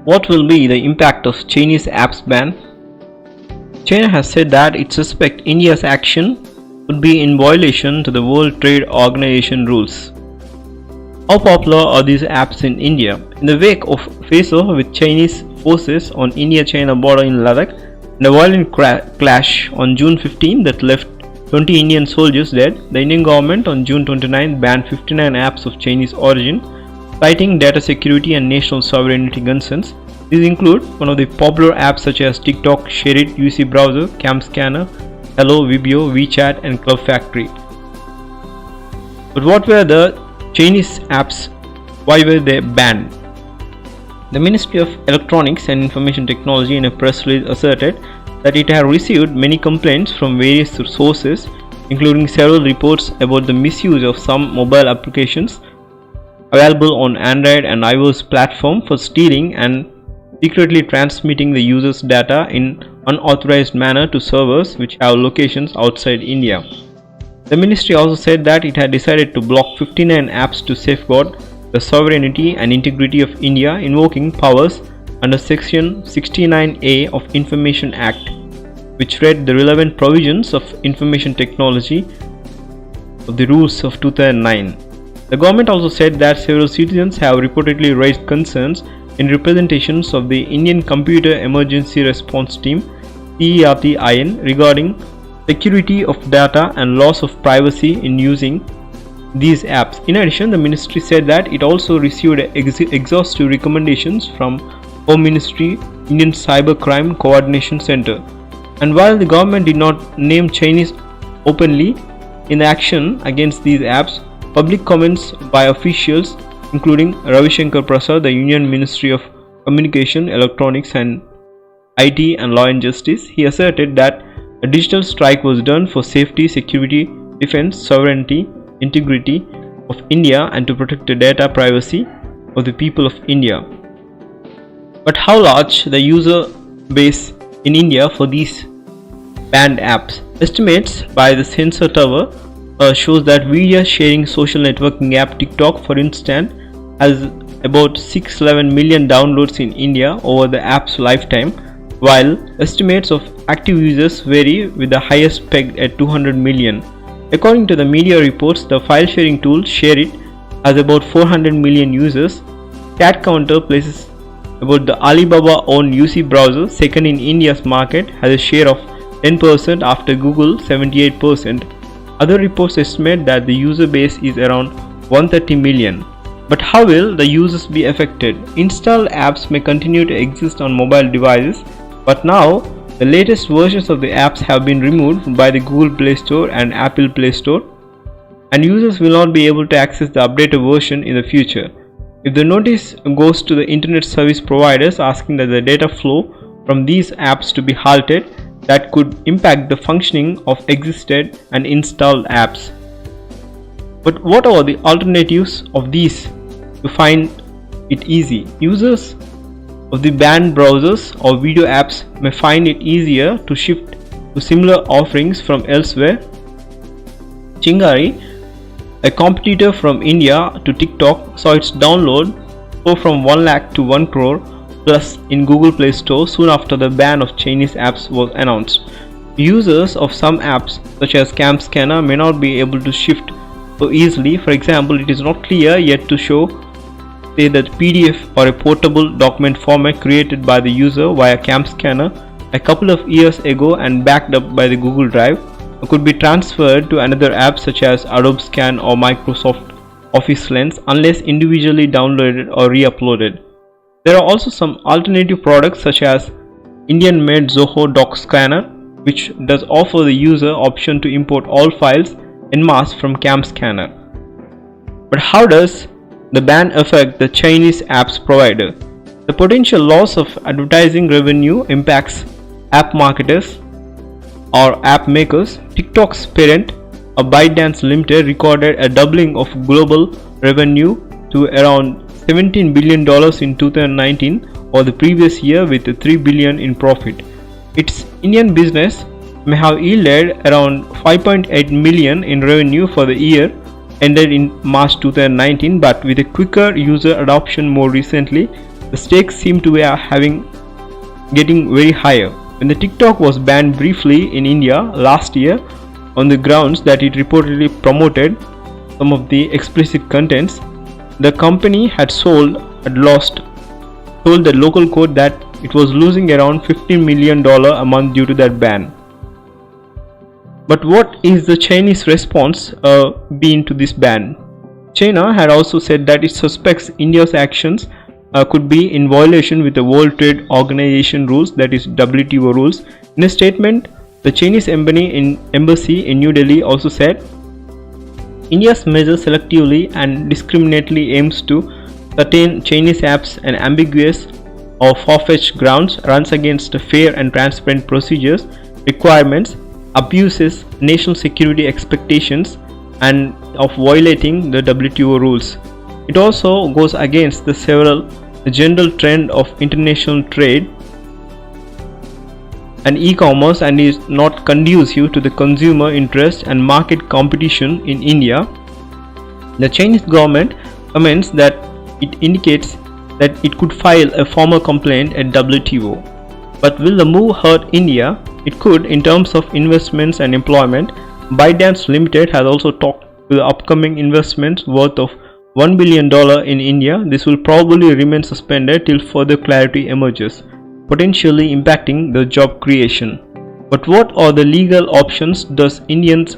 What will be the impact of Chinese apps ban? China has said that it suspects India's action would be in violation to the World Trade Organization rules. How popular are these apps in India? In the wake of face-off with Chinese forces on India-China border in Ladakh and a violent clash on June 15 that left 20 Indian soldiers dead, the Indian government on June 29 banned 59 apps of Chinese origin, citing data security and national sovereignty concerns. These include one of the popular apps such as TikTok, Share-it, UC Browser, Cam Scanner, Hello, Vibio, WeChat and Club Factory. But what were the Chinese apps? Why were they banned? The Ministry of Electronics and Information Technology in a press release asserted that it had received many complaints from various sources, including several reports about the misuse of some mobile applications available on Android and iOS platform for stealing and secretly transmitting the user's data in unauthorized manner to servers which have locations outside India. The ministry also said that it had decided to block 59 apps to safeguard the sovereignty and integrity of India, invoking powers under Section 69A of Information Act, which read the relevant provisions of information technology of the rules of 2009. The government also said that several citizens have reportedly raised concerns in representations of the Indian Computer Emergency Response Team (CERT-IN) regarding security of data and loss of privacy in using these apps. In addition, the ministry said that it also received exhaustive recommendations from Home Ministry, Indian Cybercrime Coordination Center. And while the government did not name Chinese openly in the action against these apps, public comments by officials including Ravi Shankar Prasad, the Union Ministry of Communication, Electronics and IT and Law and Justice, he asserted that a digital strike was done for safety, security, defense, sovereignty, integrity of India and to protect the data privacy of the people of India. But how large the user base in India for these banned apps? Estimates by the Sensor Tower shows that video sharing social networking app TikTok, for instance, has about 611 million downloads in India over the app's lifetime, while estimates of active users vary, with the highest pegged at 200 million. According to the media reports, the file sharing tool Share-it has about 400 million users. Cat Counter places about the Alibaba-owned UC Browser second in India's market, has a share of 10% after Google 78%. Other reports estimate that the user base is around 130 million. But how will the users be affected? Installed apps may continue to exist on mobile devices, but now the latest versions of the apps have been removed by the Google Play Store and Apple Play Store, and users will not be able to access the updated version in the future. If the notice goes to the internet service providers asking that the data flow from these apps to be halted, that could impact the functioning of existed and installed apps. But what are the alternatives of these to find it easy? Users of the banned browsers or video apps may find it easier to shift to similar offerings from elsewhere. Chingari, a competitor from India to TikTok, saw its download go from 1 lakh to 1 crore plus in Google Play Store soon after the ban of Chinese apps was announced. Users of some apps such as Cam Scanner may not be able to shift so easily. For example, it is not clear yet to show, say, that PDF or a portable document format created by the user via Cam Scanner a couple of years ago and backed up by the Google Drive could be transferred to another app such as Adobe Scan or Microsoft Office Lens unless individually downloaded or re-uploaded. There are also some alternative products such as Indian-made Zoho Doc Scanner, which does offer the user option to import all files en masse from Cam Scanner. But how does the ban affect the Chinese apps provider? The potential loss of advertising revenue impacts app marketers or app makers. TikTok's parent, a ByteDance Limited, recorded a doubling of global revenue to around $17 billion in 2019 or the previous year, with $3 billion in profit. Its Indian business may have yielded around 5.8 million in revenue for the year ended in March 2019, but with a quicker user adoption more recently, the stakes seem to be getting very higher. When the TikTok was banned briefly in India last year on the grounds that it reportedly promoted some of the explicit contents, the company had told the local court that it was losing around $15 million a month due to that ban. But what is the Chinese response been to this ban? China had also said that it suspects India's actions could be in violation with the World Trade Organization rules, that is WTO rules. In a statement, the Chinese embassy in New Delhi also said, India's measure selectively and discriminately aims to certain Chinese apps and ambiguous or far-fetched grounds, runs against fair and transparent procedures, requirements, abuses national security expectations, and of violating the WTO rules. It also goes against the general trend of international trade and e-commerce and is not conducive to the consumer interest and market competition in India. The Chinese government comments that it indicates that it could file a formal complaint at WTO. But will the move hurt India? It could in terms of investments and employment. ByteDance Limited has also talked to the upcoming investments worth of $1 billion in India. This will probably remain suspended till further clarity emerges, potentially impacting the job creation. But what are the legal options does Indians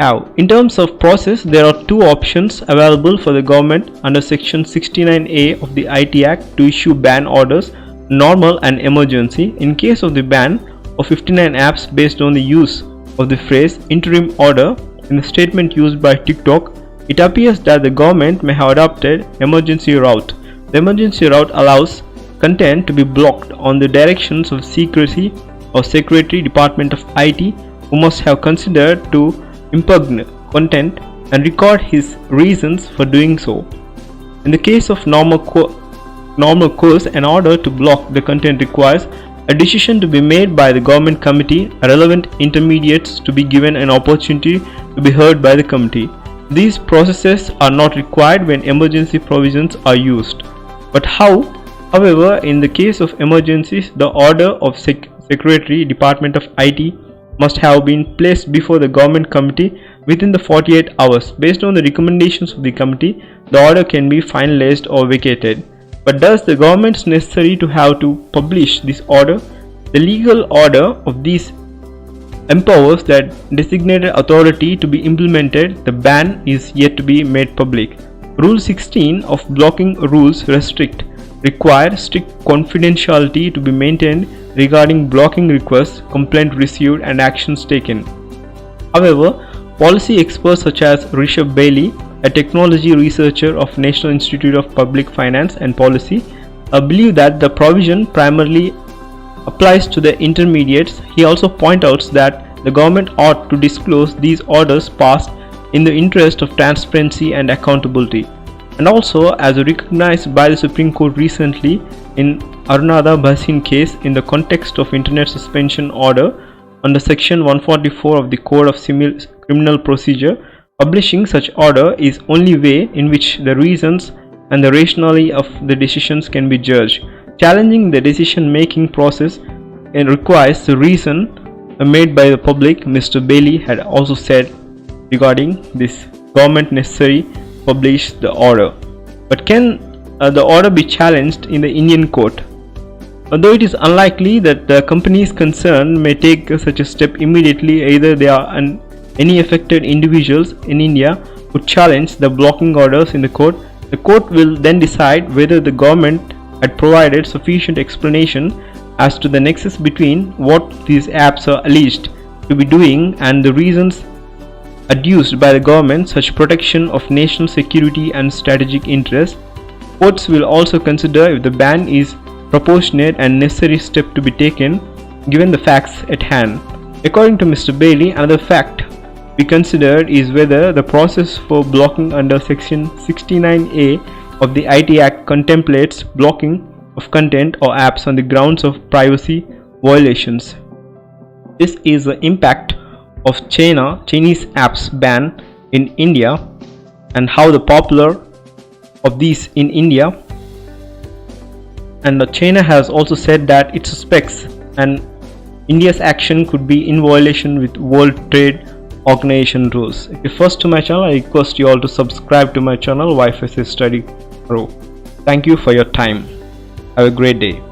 have? In terms of process, there are two options available for the government under Section 69A of the IT Act to issue ban orders, normal and emergency. In case of the ban of 59 apps based on the use of the phrase interim order in the statement used by TikTok, it appears that the government may have adopted emergency route. The emergency route allows content to be blocked on the directions of secrecy or Secretary Department of IT, who must have considered to impugn content and record his reasons for doing so. In the case of normal course, an order to block the content requires a decision to be made by the government committee, relevant intermediates to be given an opportunity to be heard by the committee. These processes are not required when emergency provisions are used. But however, in the case of emergencies, the order of Secretary Department of IT must have been placed before the government committee within the 48 hours. Based on the recommendations of the committee, the order can be finalized or vacated. But does the government necessary to have to publish this order? The legal order of these empowers that designated authority to be implemented. The ban is yet to be made public. Rule 16 of blocking rules require strict confidentiality to be maintained regarding blocking requests, complaint received, and actions taken. However, policy experts such as Rishabh Bailey, a technology researcher of National Institute of Public Finance and Policy, believe that the provision primarily applies to the intermediates. He also points out that the government ought to disclose these orders passed in the interest of transparency and accountability. And also, as recognized by the Supreme Court recently in Arunada Bhasin case, in the context of internet suspension order under Section 144 of the Code of Criminal Procedure, publishing such order is only way in which the reasons and the rationality of the decisions can be judged. Challenging the decision-making process requires the reason made by the public. Mr. Bailey had also said regarding this government necessary publish the order. But can the order be challenged in the Indian court? Although it is unlikely that the companies concerned may take such a step immediately, either they are any affected individuals in India would challenge the blocking orders in the court. The court will then decide whether the government had provided sufficient explanation as to the nexus between what these apps are alleged to be doing and the reasons adduced by the government, such protection of national security and strategic interests. Courts will also consider if the ban is proportionate and necessary step to be taken given the facts at hand. According to Mr. Bailey, another fact we considered is whether the process for blocking under Section 69A of the IT Act contemplates blocking of content or apps on the grounds of privacy violations. This is the impact of Chinese apps ban in India and how the popular of these in India And China has also said that it suspects and India's action could be in violation with World Trade Organization rules. If you're first to my channel, I request you all to subscribe to my channel Wi-Fi Study Pro. Thank you for your time. Have a great day.